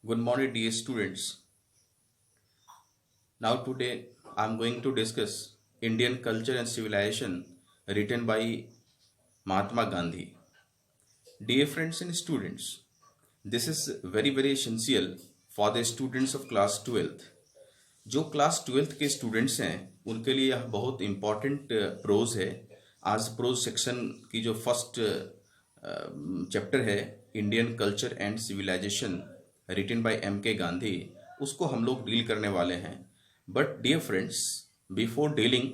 Good morning, dear students. Now, today I am going to discuss Indian culture and civilization written by Mahatma Gandhi. Dear friends and students, this is very essential for the students of class 12th. जो class 12th के students हैं उनके लिए यह बहुत important pros है। आज pros section की जो फर्स्ट चैप्टर है Indian culture and civilization written by M.K. Gandhi, उसको हम लोग डील करने वाले हैं। But dear friends, before dealing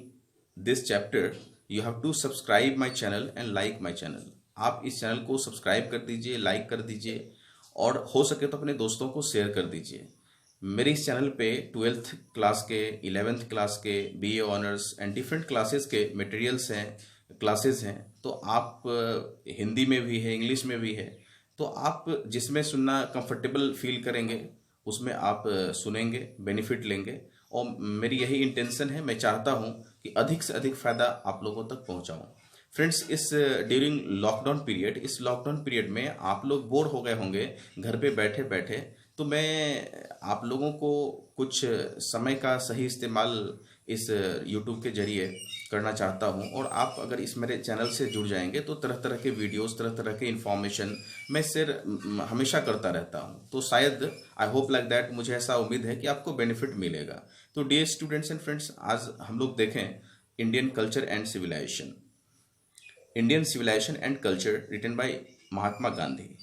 this chapter you have to subscribe my channel and like my channel. आप इस चैनल को सब्सक्राइब कर दीजिए, लाइक कर दीजिए और हो सके तो अपने दोस्तों को शेयर कर दीजिए। मेरे इस चैनल पे 12th क्लास के, 11th क्लास के, BA honours and different classes के मटेरियल्स हैं, क्लासेस हैं। तो आप हिंदी में भी है, इंग्लिश में भी है, तो आप जिसमें सुनना कंफर्टेबल फील करेंगे उसमें आप सुनेंगे, बेनिफिट लेंगे। और मेरी यही इंटेंशन है, मैं चाहता हूँ कि अधिक से अधिक फ़ायदा आप लोगों तक पहुँचाऊँ। फ्रेंड्स, इस ड्यूरिंग लॉकडाउन पीरियड, इस लॉकडाउन पीरियड में आप लोग बोर हो गए होंगे घर पे बैठे बैठे, तो मैं आप लोगों को कुछ समय का सही इस्तेमाल इस YouTube के जरिए करना चाहता हूं। और आप अगर इस मेरे चैनल से जुड़ जाएंगे तो तरह तरह के वीडियोस, तरह तरह के इन्फॉर्मेशन मैं शेयर हमेशा करता रहता हूं। तो शायद आई होप लाइक दैट, मुझे ऐसा उम्मीद है कि आपको बेनिफिट मिलेगा। तो डियर स्टूडेंट्स एंड फ्रेंड्स, आज हम लोग देखें Indian culture and civilization, Indian civilization and culture written by Mahatma Gandhi.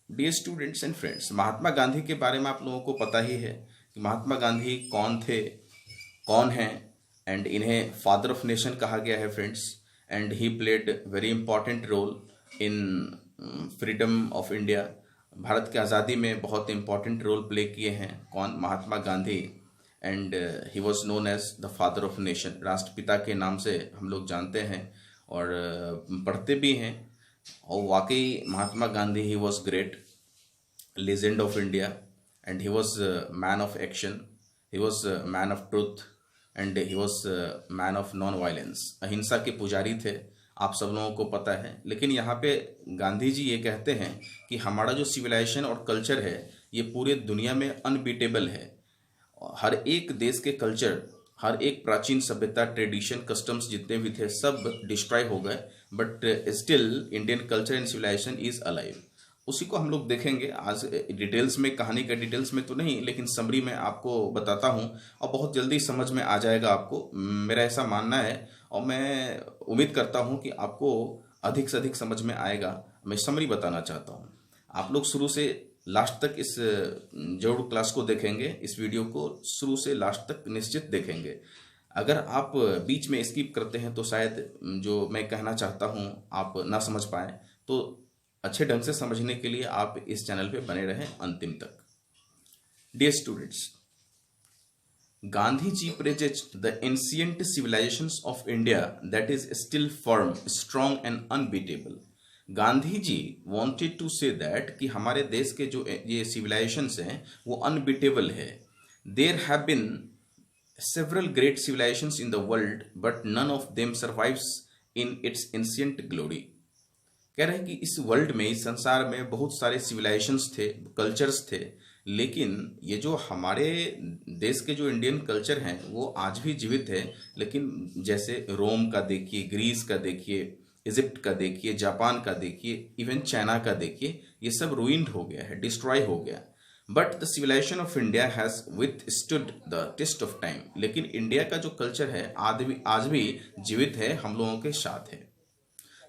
Dear students and friends, Mahatma Gandhi के बारे में आप लोगों को पता ही है कि महात्मा गांधी कौन थे, कौन हैं, एंड इन्हें फादर ऑफ नेशन कहा गया है friends. And he played very important role in freedom of India. Bharat की आज़ादी में बहुत इंपॉर्टेंट रोल प्ले किए हैं कौन? Mahatma Gandhi. And he was known as the father of nation, राष्ट्रपिता के नाम से हम लोग जानते हैं और पढ़ते भी हैं। और वाकई Mahatma Gandhi, he was great legend of India, and he was a man of action, he was a man of truth, and he was a man of non violence। अहिंसा के पुजारी थे, आप सब लोगों को पता है। लेकिन यहाँ पे गांधी जी ये कहते हैं कि हमारा जो सिविलाइजेशन और कल्चर है ये पूरे दुनिया में अनबीटेबल है। हर एक देश के कल्चर, हर एक प्राचीन सभ्यता, ट्रेडिशन, कस्टम्स जितने भी थे सब डिस्ट्रॉय हो गए, but still Indian culture and civilization is alive. उसी को हम लोग देखेंगे आज डिटेल्स में, कहानी के डिटेल्स में तो नहीं, लेकिन समरी में आपको बताता हूं और बहुत जल्दी समझ में आ जाएगा आपको, मेरा ऐसा मानना है। और मैं उम्मीद करता हूं कि आपको अधिक से अधिक समझ में आएगा। मैं समरी बताना चाहता हूं, आप लोग शुरू से लास्ट तक इस जरूर क्लास को देखेंगे, इस वीडियो को शुरू से लास्ट तक निश्चित देखेंगे। अगर आप बीच में स्किप करते हैं तो शायद जो मैं कहना चाहता हूं आप ना समझ पाए। तो अच्छे ढंग से समझने के लिए आप इस चैनल पे बने रहें अंतिम तक। Dear students, Gandhi ji praises the ancient civilizations of India that is still firm, strong and unbeatable. Gandhi ji wanted to say that कि हमारे देश के जो ये सिविलाइजेशंस हैं वो अनबीटेबल है। There have been several great civilizations in the world, but none of them survives in its ancient glory। कह रहे हैं कि इस वर्ल्ड में, इस संसार में बहुत सारे सिविलाइजेशंस थे, कल्चर्स थे, लेकिन ये जो हमारे देश के जो इंडियन कल्चर हैं वो आज भी जीवित है। लेकिन जैसे रोम का देखिए, ग्रीस का देखिए, इजिप्ट का देखिए, जापान का देखिए, इवन चाइना का देखिए, ये सब रूइंड हो गया है, डिस्ट्रॉय हो गया। But the civilization of India has withstood the test of time. लेकिन इंडिया का जो कल्चर है आज भी जीवित है, हम लोगों के साथ है।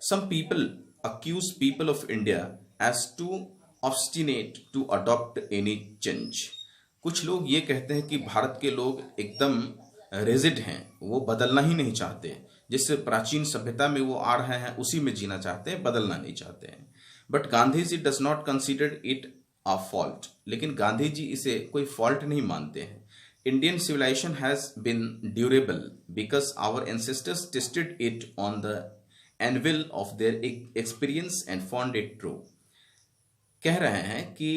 Some people accuse people of India as too obstinate to adopt any change। कुछ लोग ये कहते हैं कि भारत के लोग एकदम रिजिड हैं, वो बदलना ही नहीं चाहते। जिस प्राचीन सभ्यता में वो आ रहे हैं उसी में जीना चाहते हैं, बदलना नहीं चाहते हैं। But Gandhi ji does not consider it a fault. लेकिन गांधी जी इसे कोई फॉल्ट नहीं मानते हैं। Indian civilization has been durable because our ancestors tested it on the anvil of their experience and found it true. कह रहे हैं कि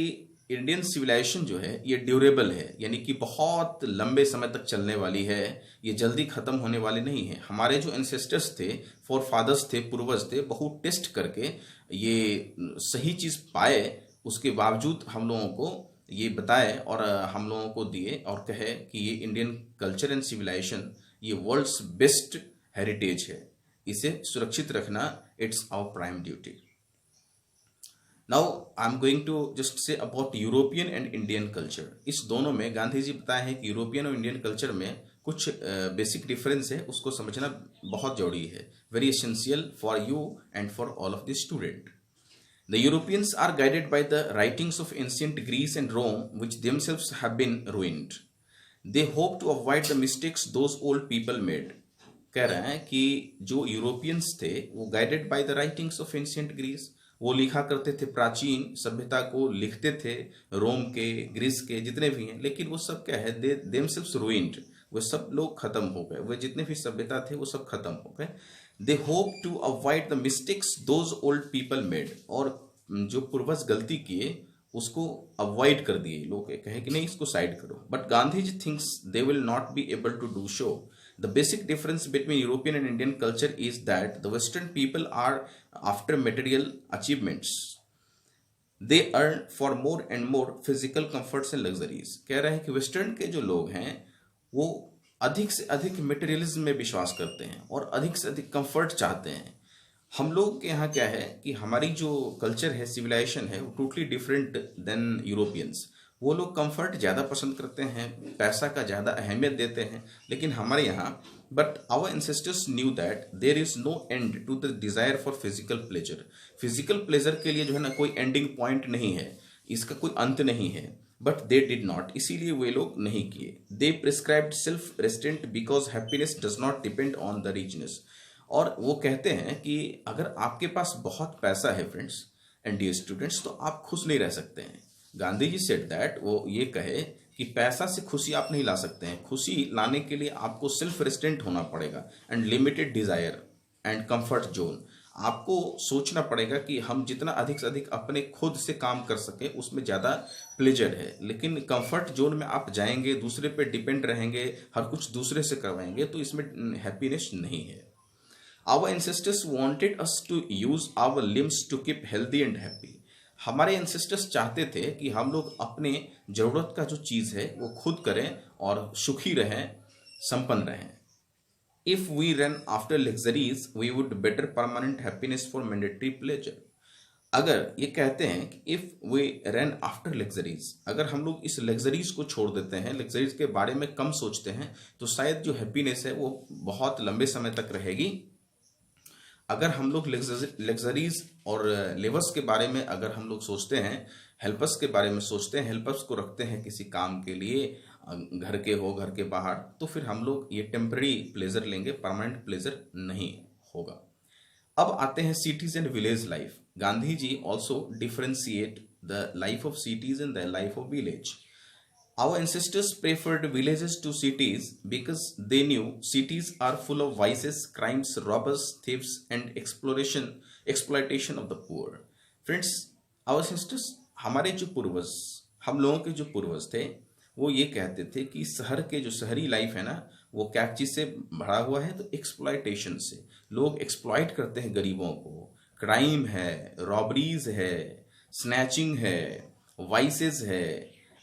इंडियन सिविलाइजेशन जो है ये ड्यूरेबल है, यानी कि बहुत लंबे समय तक चलने वाली है, ये जल्दी खत्म होने वाली नहीं है। हमारे जो एंसेस्टर्स थे, फोर फादर्स थे, पूर्वज थे, बहुत टेस्ट करके ये सही चीज पाए, उसके बावजूद हम लोगों को ये बताए और हम लोगों को दिए और कहे कि ये इंडियन कल्चर एंड सिविलाइजेशन ये वर्ल्ड्स बेस्ट हेरिटेज है, इसे सुरक्षित रखना it's our prime duty. Now I am going to just say about European and Indian culture. इस दोनों में गांधी जी बताए हैं कि यूरोपियन और इंडियन कल्चर में कुछ बेसिक डिफरेंस है, उसको समझना बहुत जरूरी है, very essential for you and for all of the student. The Europeans are guided by the writings of ancient Greece and Rome, which themselves have been ruined. They hope to avoid the mistakes those old people made. कह रहे हैं कि जो Europeans थे वो guided by the writings of ancient Greece, वो लिखा करते थे, प्राचीन सभ्यता को लिखते थे, रोम के, ग्रीस के जितने भी हैं, लेकिन वो सब क्या है, दे देमसेल्व्स रूइंड, वो सब लोग खत्म हो गए, वो जितने भी सभ्यता थे वो सब खत्म हो गए। They hope to avoid the mistakes those old people made, और जो पूर्वज गलती किए उसको अवॉइड कर दिए, लोग कहे कि नहीं इसको साइड करो। But Gandhi ji thinks they will not be able to do so. The basic difference between European and Indian culture is that the western people are after material achievements, they earn for more and more physical comforts and luxuries. कह रहे हैं कि western के जो लोग हैं वो अधिक से अधिक मटेरियलिज्म में विश्वास करते हैं और अधिक से अधिक कंफर्ट चाहते हैं। हम लोग के यहाँ क्या है कि हमारी जो कल्चर है, सिविलाइजेशन है, वो टोटली डिफरेंट देन यूरोपियंस। वो लोग कंफर्ट ज़्यादा पसंद करते हैं, पैसा का ज़्यादा अहमियत देते हैं, लेकिन हमारे यहाँ but our ancestors knew that there is no end to the desire for physical pleasure. Physical pleasure के लिए जो है ना कोई एंडिंग पॉइंट नहीं है, इसका कोई अंत नहीं है, बट दे डिड नॉट, इसीलिए वे लोग नहीं किए। They prescribed self restraint because happiness does not depend on the richness. और वो कहते हैं कि अगर आपके पास बहुत पैसा है फ्रेंड्स एंड डियर स्टूडेंट्स, तो आप खुश नहीं रह सकते हैं। गांधी जी सेड दैट, वो ये कहे कि पैसा से खुशी आप नहीं ला सकते हैं, खुशी लाने के लिए आपको सेल्फ रेस्टेंट होना पड़ेगा and limited desire and comfort zone. आपको सोचना पड़ेगा कि हम जितना अधिक से अधिक अपने खुद से काम कर सके उसमें ज़्यादा प्लेजर है, लेकिन कंफर्ट जोन में आप जाएंगे, दूसरे पे डिपेंड रहेंगे, हर कुछ दूसरे से करवाएंगे, तो इसमें हैप्पीनेस नहीं है। Our ancestors wanted us to use our limbs to keep healthy and happy. हमारे एंसेस्टर्स चाहते थे कि हम लोग अपने जरूरत का जो चीज़ है वो खुद करें और सुखी रहें, संपन्न रहें। If we ran after luxuries, we would better permanent happiness for mandatory pleasure. अगर ये कहते हैं कि if we run after luxuries, अगर हम लोग इस लग्जरीज को छोड़ देते हैं, लग्जरीज के बारे में कम सोचते हैं, तो शायद जो हैप्पीनेस है वो बहुत लंबे समय तक रहेगी। अगर हम लोग लग्जरीज और लेवर्स के बारे में अगर हम लोग सोचते हैं, हेल्पर्स के बारे में सोचते हैं, हेल्पर्स को रखते हैं किसी काम के लिए, घर के हो घर के बाहर, तो फिर हम लोग ये टेम्पररी प्लेजर लेंगे, परमानेंट प्लेजर नहीं होगा। अब आते हैं cities and village life. Gandhi ji also differentiate the life of cities and the life of village. Our ancestors preferred villages to cities because they knew cities are full of vices, crimes, robbers, thieves, and exploitation of the poor. Friends, our ancestors, हमारे जो पूर्वज, हम लोगों के जो पूर्वज थे, वो ये कहते थे कि शहर के जो शहरी लाइफ है ना, वो क्या चीज़ से भरा हुआ है, तो एक्सप्लॉयटेशन से। लोग एक्सप्लॉइट करते हैं गरीबों को, क्राइम है, रॉबरीज है, स्नैचिंग है, वाइसेस है,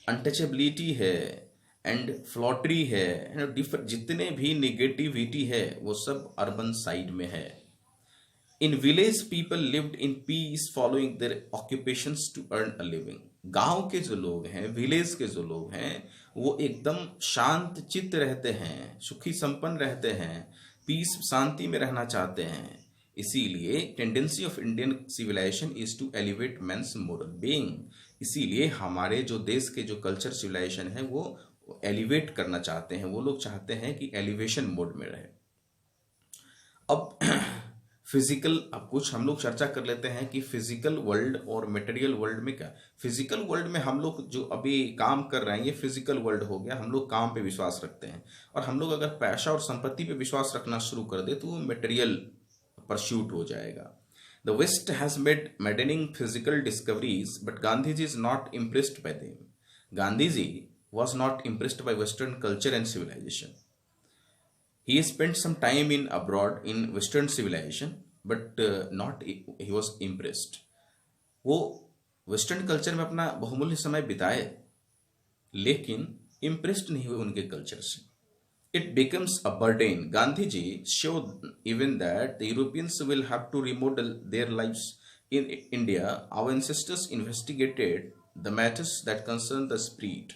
अनटचेबिलिटी है एंड फ्लॉटरी है, जितने भी निगेटिविटी है वो सब अर्बन साइड में है। In village people lived in peace following their occupations to earn a living. गांव के जो लोग हैं, विलेज के जो लोग हैं, वो एकदम शांत चित्त रहते हैं, सुखी संपन्न रहते हैं, पीस शांति में रहना चाहते हैं। इसीलिए tendency of Indian civilisation is to elevate man's moral being. इसीलिए हमारे जो देश के जो कल्चर सिविलाइजेशन है वो एलिवेट करना चाहते हैं, वो लोग चाहते हैं कि एलिवेशन मोड में रहे। अब फिजिकल, अब कुछ हम लोग चर्चा कर लेते हैं कि फिजिकल वर्ल्ड और मटेरियल वर्ल्ड में क्या। फिजिकल वर्ल्ड में हम लोग जो अभी काम कर रहे हैं ये फिजिकल वर्ल्ड हो गया, हम लोग काम पे विश्वास रखते हैं, और हम लोग अगर पैसा और संपत्ति पे विश्वास रखना शुरू कर दे तो वो मटेरियल परस्यूट हो जाएगा। The West has made maddening physical discoveries, but Gandhiji is not impressed by them. Gandhiji was not impressed by Western culture and civilization. He spent some time in abroad in Western civilization, but not he was impressed. वो western culture में अपना बहुमूल्य समय बिताए, लेकिन impressed नहीं हुए उनके कल्चर से। It becomes a burden. Gandhiji showed even that the Europeans will have to remodel their lives. In India, our ancestors investigated the matters that concern the spirit.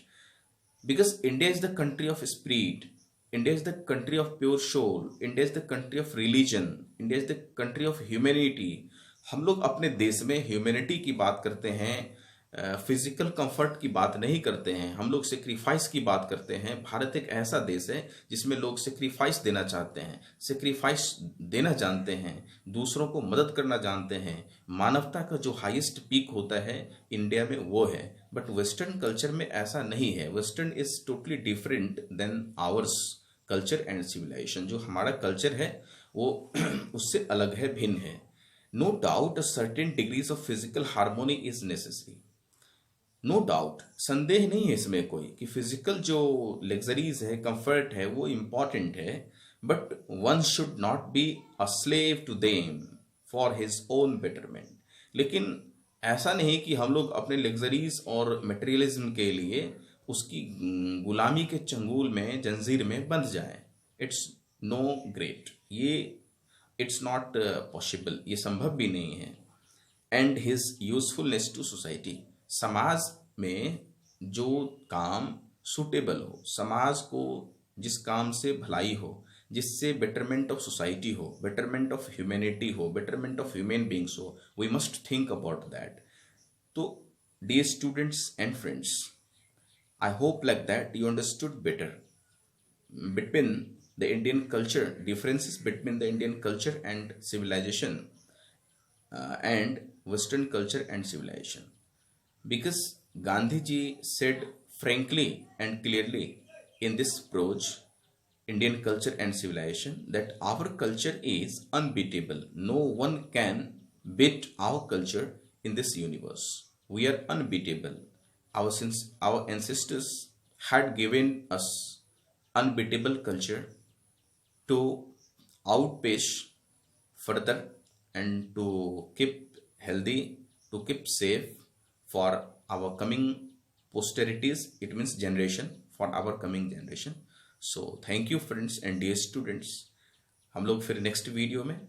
Because India is the country of spirit, India is the country of pure soul, India is the country of religion, India is the country of humanity. हम लोग अपने देश में humanity की बात करते हैं, physical comfort की बात नहीं करते हैं, हम लोग सेक्रीफाइस की बात करते हैं। भारत एक ऐसा देश है जिसमें लोग सेक्रीफाइस देना चाहते हैं, सेक्रीफाइस देना जानते हैं, दूसरों को मदद करना जानते हैं। मानवता का जो हाईएस्ट पीक होता है इंडिया में वो है। बट वेस्टर्न कल्चर में ऐसा नहीं है। Western is totally different than ours culture and civilisation. जो हमारा कल्चर है वो उससे अलग है, भिन्न है। No doubt a certain degrees of physical harmony is necessary. No doubt, संदेह नहीं है इसमें कोई कि फिजिकल जो लग्जरीज है, कंफर्ट है, वो इम्पॉर्टेंट है। But one should not be a slave to them for his own betterment. लेकिन ऐसा नहीं कि हम लोग अपने लग्जरीज और मटेरियलिज्म के लिए उसकी गुलामी के चंगुल में, जंजीर में बंध जाए। इट्स नो ग्रेट, ये इट्स नॉट पॉसिबल, ये संभव भी नहीं है। And his usefulness to society, समाज में जो काम सुटेबल हो, समाज को जिस काम से भलाई हो, जिससे बेटरमेंट ऑफ सोसाइटी हो, बेटरमेंट ऑफ ह्यूमैनिटी हो, बेटरमेंट ऑफ ह्यूमन बींग्स हो, we must think about that. तो dear students and friends, I hope like that you understood better between the Indian culture, differences between the Indian culture and civilization, and Western culture and civilization. Because Gandhi ji said frankly and clearly in this approach, Indian culture and civilization, that our culture is unbeatable. No one can beat our culture in this universe. We are unbeatable. Our ancestors had given us unbeatable culture to outpace further and to keep healthy, to keep safe for our coming posterities. It means generation, for our coming generation. So thank you friends and dear students. हम लोग फिर next video में